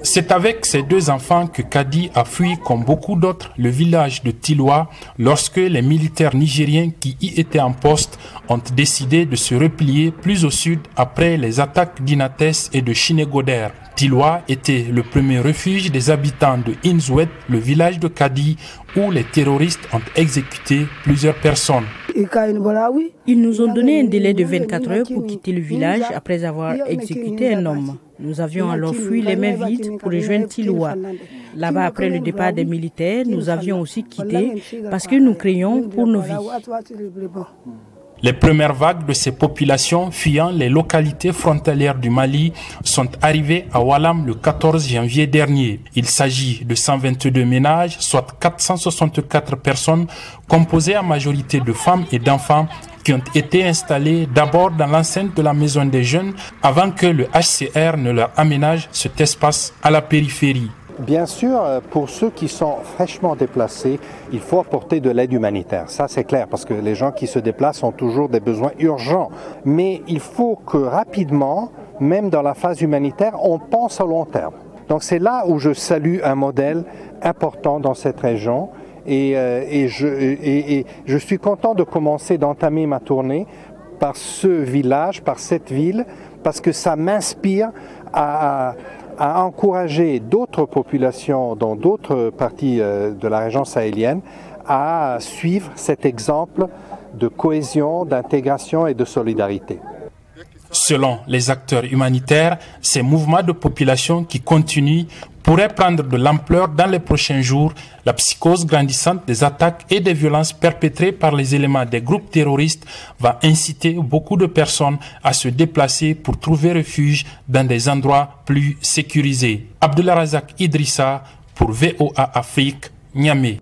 C'est avec ses deux enfants que Kadi a fui, comme beaucoup d'autres, le village de Tiloa lorsque les militaires nigériens qui y étaient en poste ont décidé de se replier plus au sud après les attaques d'Inates et de Chinegoder. Tiloa était le premier refuge des habitants de Inzouet, le village de Kadi, où les terroristes ont exécuté plusieurs personnes. Ils nous ont donné un délai de 24 heures pour quitter le village après avoir exécuté un homme. Nous avions alors fui les mains vides pour rejoindre Tiloa. Là-bas, après le départ des militaires, nous avions aussi quitté parce que nous craignions pour nos vies. Les premières vagues de ces populations fuyant les localités frontalières du Mali sont arrivées à Walam le 14 janvier dernier. Il s'agit de 122 ménages, soit 464 personnes, composées en majorité de femmes et d'enfants qui ont été installés d'abord dans l'enceinte de la maison des jeunes avant que le HCR ne leur aménage cet espace à la périphérie. Bien sûr, pour ceux qui sont fraîchement déplacés, il faut apporter de l'aide humanitaire. Ça, c'est clair, parce que les gens qui se déplacent ont toujours des besoins urgents. Mais il faut que rapidement, même dans la phase humanitaire, on pense à long terme. Donc c'est là où je salue un modèle important dans cette région. Et je suis content de commencer, d'entamer ma tournée par ce village, par cette ville, parce que ça m'inspire à encourager d'autres populations dans d'autres parties de la région sahélienne à suivre cet exemple de cohésion, d'intégration et de solidarité. Selon les acteurs humanitaires, ces mouvements de population qui continuent pourraient prendre de l'ampleur dans les prochains jours. La psychose grandissante des attaques et des violences perpétrées par les éléments des groupes terroristes va inciter beaucoup de personnes à se déplacer pour trouver refuge dans des endroits plus sécurisés. Abdullah Razak Idrissa pour VOA Afrique, Niamey.